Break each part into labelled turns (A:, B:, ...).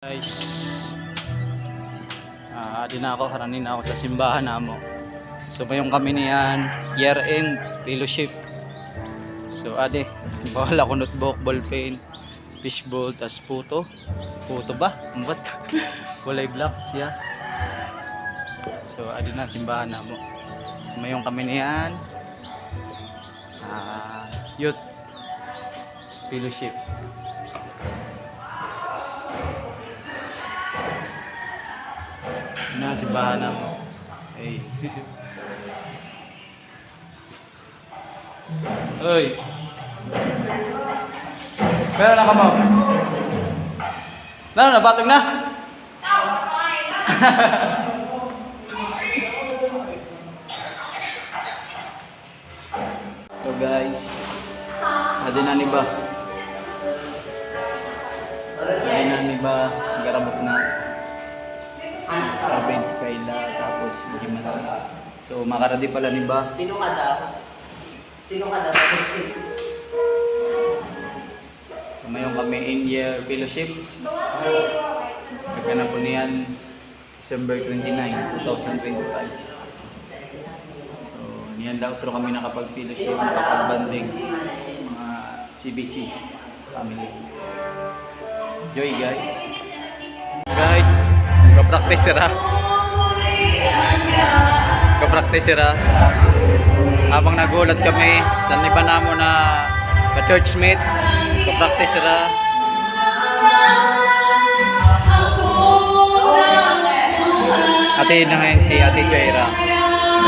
A: Guys, adi na ako, haranin na ako sa simbahan namo. So mayong kami niyan, year end, fellowship. So adi, bahala ko notebook, ballpen, fishbowl, tas puto. Puto ba? Ambat. Kulay black siya. So adi na simbahan namo. So mayong kami niyan, youth fellowship. Na simbahan na mo. Hey. Oy. Pero na ka mo. Nabatog na? So guys, ada na ni ba? Ada na ni ba? Garabot na. Bench Kayla, tapos Jimala. So makaradi pala ni ba?
B: Sino ka daw? Sino ka daw?
A: Mayroon kami in-year fellowship. Nagkana po niyan December 29, 2025. So niyan daw pero kami nakapag-fellowship, nakapag-banding mga CBC family. Enjoy guys! Guys! Ka-practice sira. Ka-practice sira. Habang nagulat kami sa iba namo na ka-churchmate, ka-practice sira. Ate na ngayon si Ate Jaira.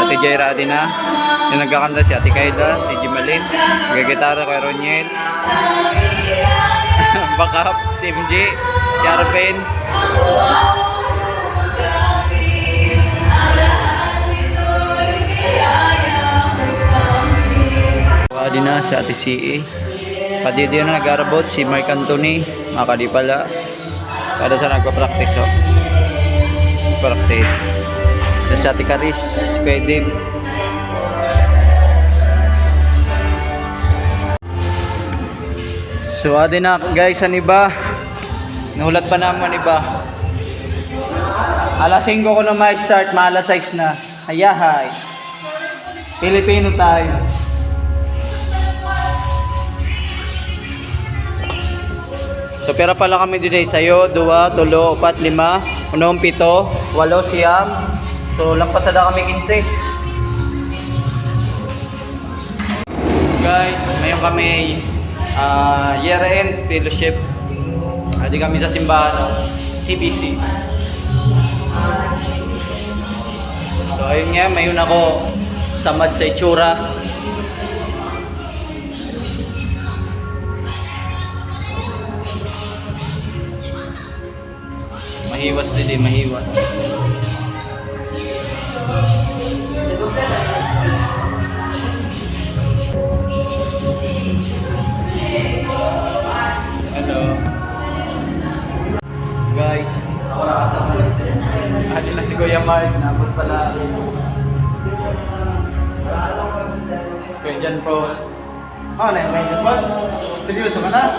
A: Ate Jaira din na. Yung nagkakanta si Ate Kayla, si Jimalin, nagagitara kay Roniel. Backup, si MJ, si Arpen. Adi na si Ate CA. Padito yun na nag-arabot si Mark Anthony. Makadi pala. Kada sa nagpa-practice ho. Practice. Tapos si Ate Karis, si Kuya Dave. So adi na guys, ano iba? Nahulat pa naman iba. Alas 5 ko na may start, maalas 6 na. Hayahay. Filipino time. So pera pala kami din sayo, 2, 3, 4, 5, 6, 7, 8, siyam. So lampasada kami 15. Guys, ngayon kami year end fellowship. Adi kami sa simbahan, CBC. So ayun nga, mayon ako samad sa itsura. Mahiwas din, mahiwas. Hello. Guys, adil na si Kuya Mark, nabot pala. Kuya John Paul. May Paul. Seryoso ka na?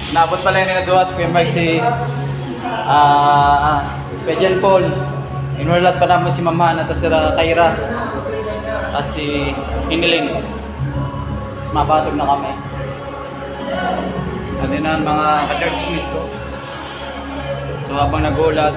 A: Nabot pala yung nagaduwas Kuya Mark si Kuya John Paul. Inulat pa namin si Mama na si Kaira at si Inilin. Tapos mapatog na kami. Ano na ang mga ka-churchmate ko. So habang nagulat,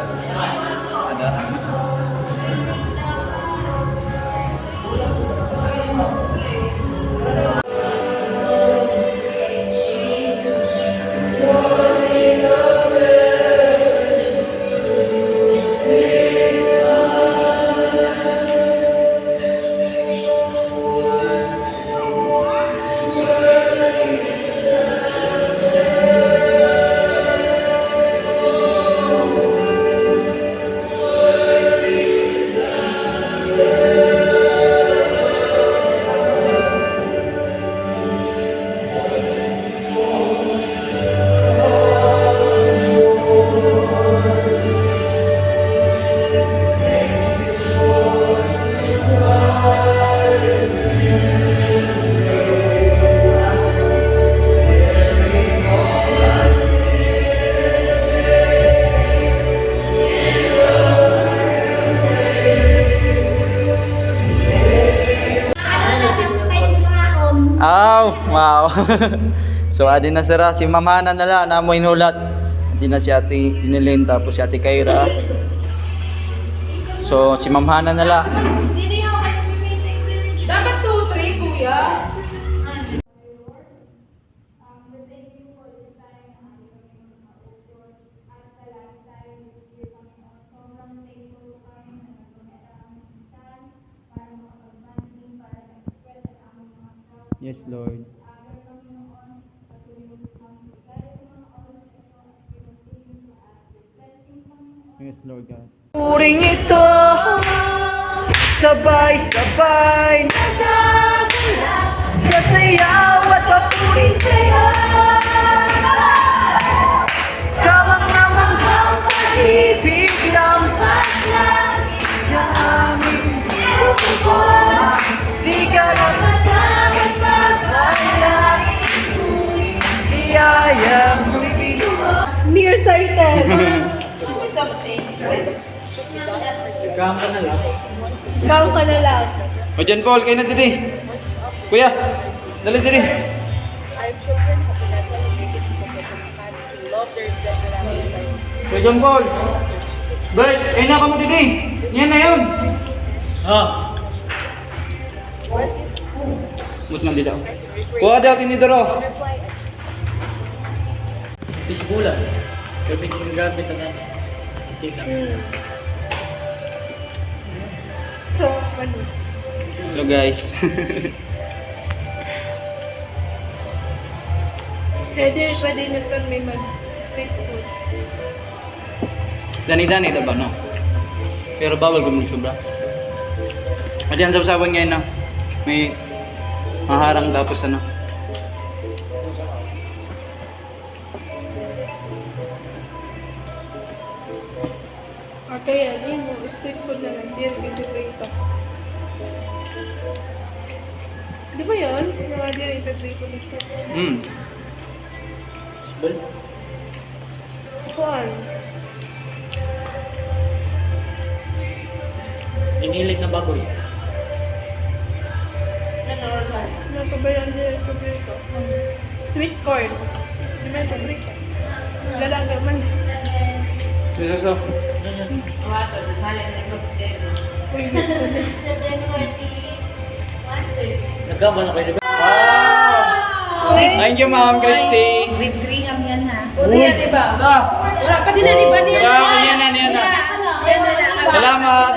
A: tao. So adi na sira si mamana na lang na mo inulat. Hindi na si Ate Inilin tapos si Ate Kyra. So si mamana na lang.
C: Dapat 2-3, kuya.
A: Yes, Lord. Yes, Lord God. Puring ito, sabay-sabay sa sayaw at papuri sa'yo. Kamang-kamang kang pag-ibig lampas langit ang aming buwan. Di ka na dapat magpalangit, biyaya mo'y binuha.
C: Nearsighted.
A: Ikaw ka na lang.
C: Ikaw ka na lang.
A: O dyan, Paul, kayo na dito. Kuya, dali dito. Kuya John Paul. Bert, kayo na ka mo dito. Yan na yun. Mut man dito. Kuha daw tinidoro.
D: Bisbulan. Gabi yung gamit na natin. Tika.
C: So, ano?
A: Hello guys.
C: Pwede na ito may mag-street food.
A: Dani-dani ito ba, no? Pero bawal gumulong sobra. At yan, sabsaban ngayon na. May maharang tapos ano.
C: Okay, ano mo? Street food na lang. Hindi yung ito. Di ba yun? Mga dito ito na street food.
D: Bisbul.
C: Kuan?
D: Inilig na baboy.
C: Ano pa ba yan dito? Sweet corn. Di ba yung pabrika? Galaga man.
A: So.
C: Uy,
D: Nagkama na kayo, di ba?
A: Wow! Thank you, Ma'am Christy.
B: With 3 ang yan ha.
C: Puti yan, di ba? Wala pa din na, di ba?
A: Grabe, yan na.
C: Yan na lang.
A: Salamat.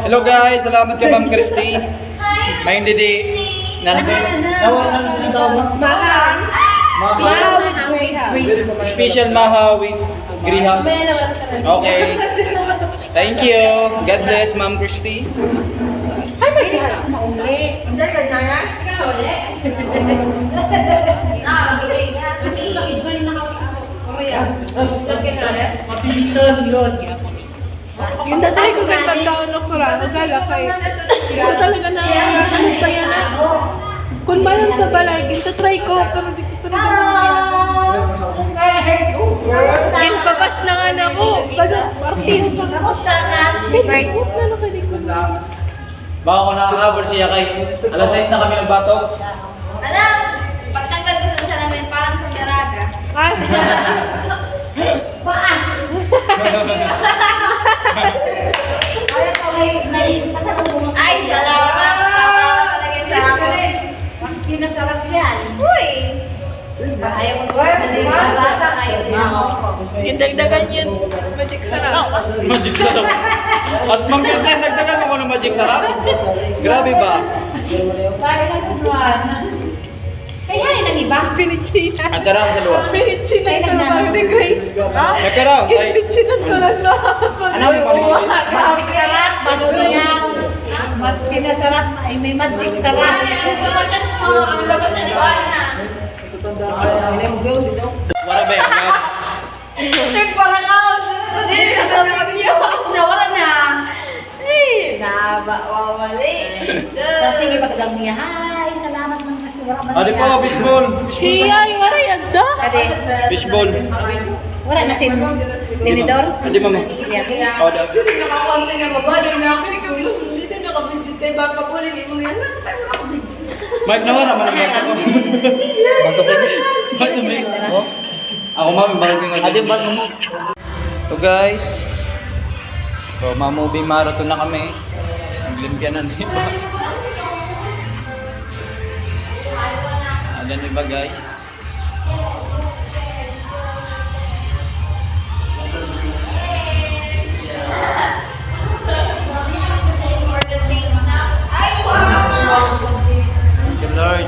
A: Hello guys, salamat kay Ma'am Christy. May hindi nanay ko.
D: Tawag namin sila tawag mo.
C: Mahang. Mahang with greyhound.
A: Special maha with griham. Okay. Thank you. God bless, Ma'am Christy.
C: Ay, may siya. Yung tatay ko kay pagkaon ko ra, magala kay. Ito talaga na, ano ba yan? Kung mayroon sa balay, ginta-try ko, pero di ko talaga Ginpabash na nga na ako. Baga, martin pa.
B: Kamusta ka?
C: Kahit ikot na lang kay ko.
D: Baka ko nakakabol siya kay alas 6 na kami nagbatok.
E: Alam, pagtanggal ko sa salamin, parang sa daraga.
C: Ay,
B: Kaya ko may kasalubong.
E: Ay, salamat. Tama ka talaga sa akin.
B: Mas pinasarap yan.
E: Uy!
B: Ayaw ko sa basa kayo din ako.
C: gindagdagan yun. Magic sarap.
A: Magic sarap. At Ma'am Christy, nagdagan mo ko ng magic sarap. Grabe ba?
B: Kaya na tumas. Kaya yun ang iba.
C: Pinichinan.
A: At tara sa luwa.
C: Pinichinan ko lang ni Grace.
A: Eh, pero, ay,
C: Pinichinan ko lang na.
A: ano mo pa
B: Magic sarap, bago niya. Mas pinasarap, ay may magic sarap.
E: Ang laban na liwan na.
A: Wala ba yung gaps?
E: Nagparang ako. Hindi na wala na. Ay, wawali.
B: Kasi ipagdang niya, hi, salamat ng Kristo. Wala ba
A: Adi po, fishball.
C: Siya, yung wala yan da.
B: Kasi,
A: Fishball.
B: wala na sin tinidor.
A: Adi mama. Oh, da.
E: Hindi nakakonti na mabalo na ako. Hindi siya nakabidyo tayo. Baka pag ulit, hindi mo yan. Ay, nakabidyo.
A: Mark naman naman ang baso ko.
D: Baso ko niya.
A: Baso mo.
D: Oh.
A: Ako mami, bakit ko nga
D: Ate, baso mo.
A: So guys, so ma-movie marathon na kami. Naglimpya na di ba? Alam niyo ba guys?
E: For the change na. Ay, wow!
D: Thank you, Lord.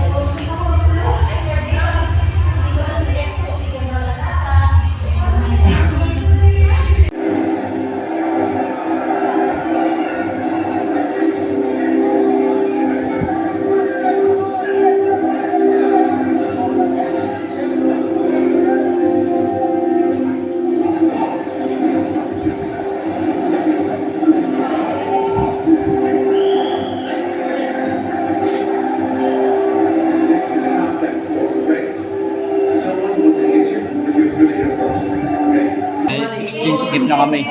F: Context, okay? Someone wants to answer, but you're going to hear first, okay?
A: Exchange gift na kami.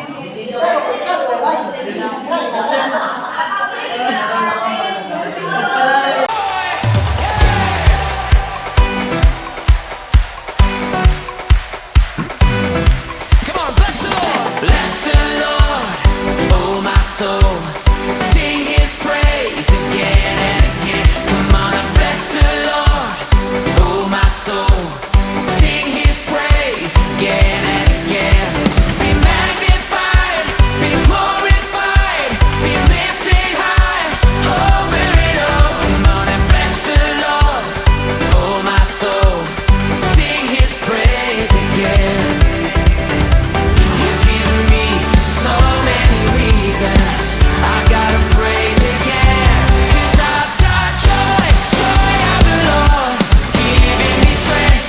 G: Come on, bless the Lord. Bless the Lord, oh my soul. Sing His praise again and again. Come on and bless the Lord, oh my soul. Sing His praise again and again. Be magnified, be glorified, be lifted high over it all. Come on and bless the Lord, oh my soul. Sing His praise again. You've given me so many reasons. I gotta praise again. 'Cause I've got joy, joy of the Lord, giving me strength,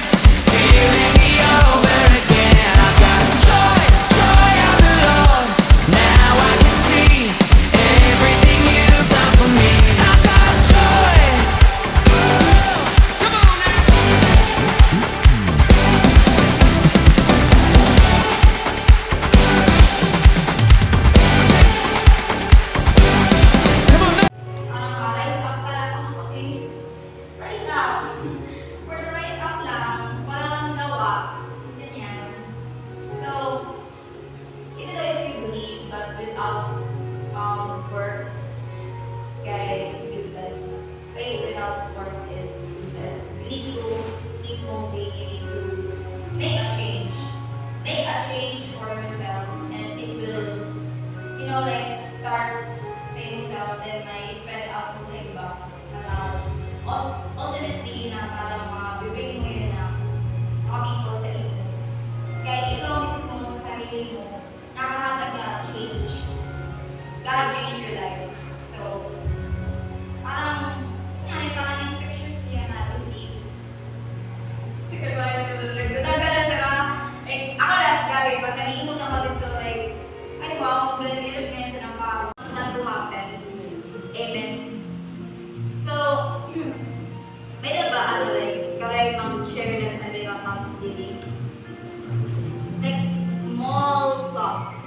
G: filling me over again. I've got joy, joy of the Lord. Now I can see everything you've done for me. I've got joy. Come on now.
E: Rise up ka lang. Okay. Rise up. For the rise up lang, wala nang gawa. Ganyan. So, even though if you believe but without work, guys, is useless. Faith without work is useless. You need to keep moving. You need to make a change. Make a change for yourself and it will, you know, like, start sa yourself and may spread out mo sa iba na tao. Ultimately, na parang mabibring mo yun na makapito sa iyo. Kaya ikaw mismo sa sarili mo, nakakagad na change. Gotta change your life. So, parang, yan, parang yung pictures niya na disease. Siguro ba yung nagdadaga na sila? Like, ako lang, grabe, pag nag-iimot ako dito, like, ano ba, ang galit ngayon sa nampaw, not to happen. Amen. So, pwede ba, ano, like, karay mag-share din sa ibang thanksgiving? Like, small thoughts.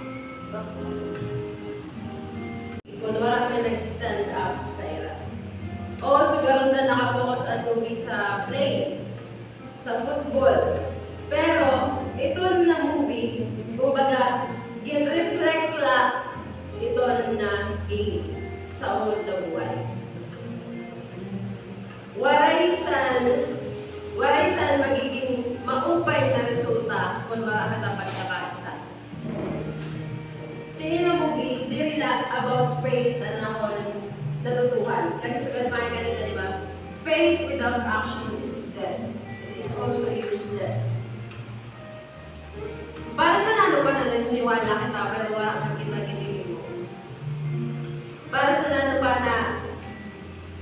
C: Kunwari kami nag-stand up sa ira. Oo, siguro na nakapokus ang movie sa play, sa football. Pero, ito na movie, kumbaga, gin-reflect lang ito na game sa unod na buhay. Waraysan magiging maupay na resulta kung makakatapat na kaisa. Sino na movie, di rin about faith na akong natutuhan. Kasi sugat pa kanina, di ba? Faith without action is dead. It is also useless. Para sa nano pa na naniniwala kita pero wala kang kita-gitigin mo? Para sa nano pa na,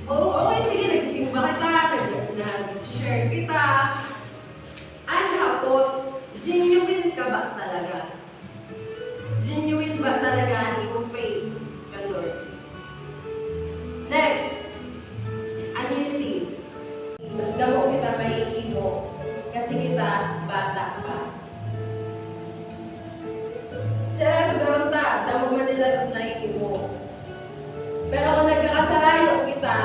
C: okay, sige, nagsisimba kita, nag-share kita, ano hapot, genuine ka ba talaga? Genuine ba talaga ikaw faith ka, Lord? Next, immunity. Mas damo kita may imo kasi kita bata pa. Sira sa garunta, damo man nila na imo. Pero kung nagkakasarayo kita,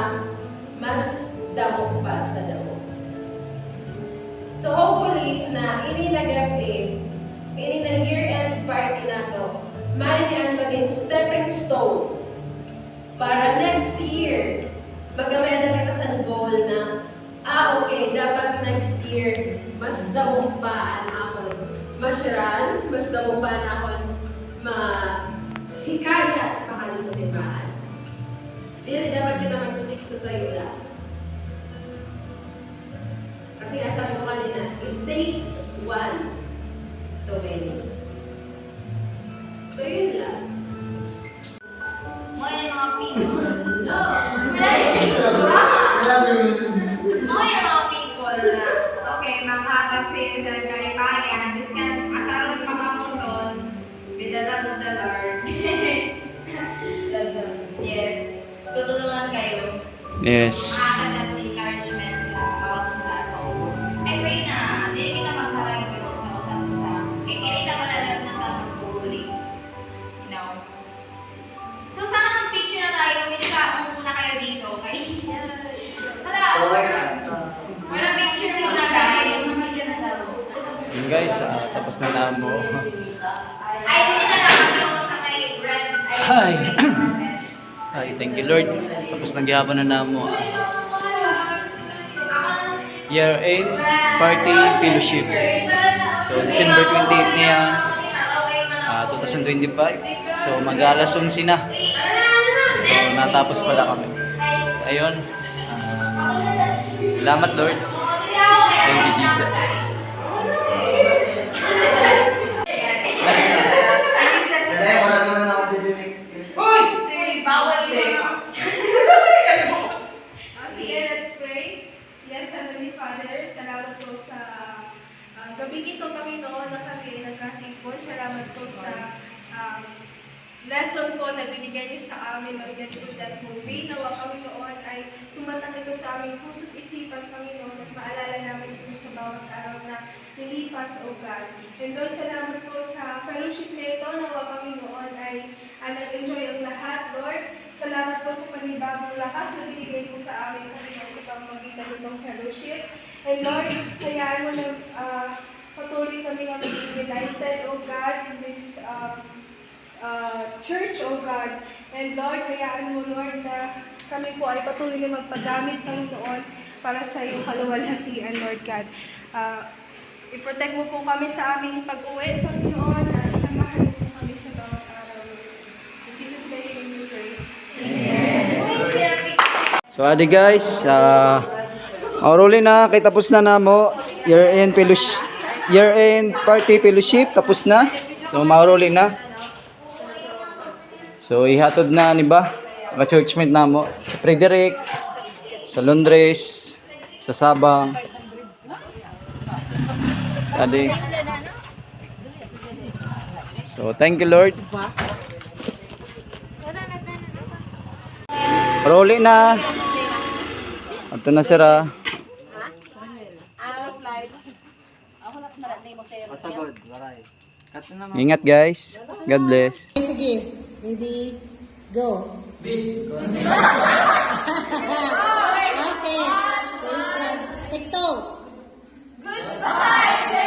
C: mas damo kini nag-FA, kini na year-end party na to, may niyan maging stepping stone para next year, magkamaya na kita sa goal na, okay, dapat next year, mas damumpaan ako masyaran, mas damumpaan ako mahikayat pa kanya sa simbahan. Hindi dapat kita mag-stick sa sayo lang. Kasi nga sabi ko kanina, it takes one to many. So yun lang.
E: Mga yung mga people. Mga yung mga people na, okay, manghatag sa kare-parehan, biskan asaron pa kamuson, bidala mo the Lord. Yes. Tutulungan kayo.
A: Yes.
E: Makakagat ng encouragement sa bawat usa. So, I pray na, hindi kita magharang kayo sa usa't usa. Kaya kinita malalag ng tatagpuli. You know? So, sana mag-picture na tayo. Hindi ka muna kayo dito. Okay? Hala! Wala picture muna, guys.
A: Yun guys, tapos na namo.
E: Ay, hindi na lang ako sa may red.
A: Hi. Ay, thank you Lord. Tapos nagyapon na namo. Year 8 party fellowship. So December 28 niya, 2025. So mag-alas 11 na. So natapos pala kami. Ayun. Salamat Lord. Thank you Jesus.
H: Sige, let's pray. Yes, Heavenly Father, salamat po sa gabing ito, Panginoon, na kami nagkatipon. Salamat po sa lesson po na binigyan niyo sa amin ng Get to That Movie. Nawa, Panginoon, ay tumatang ito sa aming puso't isipan, Panginoon, at maalala namin ito sa bawat araw na nilipas, O God. And Lord, salamat po sa fellowship na ito. Nawa, Panginoon, ay nag-enjoy ang lahat, Lord. Salamat po sa panibagong lakas na binigay po sa amin, Panginoon, sa pamamagitan nitong fellowship. And Lord, hayaan mo na patuloy kami na maging united, O God, in this church, O God. And Lord, hayaan mo, Lord, na kami po ay patuloy na magpagamit, Panginoon, para sa iyong kaluwalhatian, Lord God. I-protect mo po kami sa aming pag-uwi, Panginoon, at samahan mo po kami sa bawat araw, Lord. In Jesus' name we pray.
A: So adi guys, mauruli na kay tapos na namo year-end party fellowship tapos na. So mauruli na. So ihatod na ni ba mga churchmate namo sa Frederick, sa Londres, sa Sabang. Adi. So thank you Lord. Rolling na. Ito na sira. Ingat guys. God bless.
B: Sige. Ready? Go. Okay. TikTok.
E: Goodbye!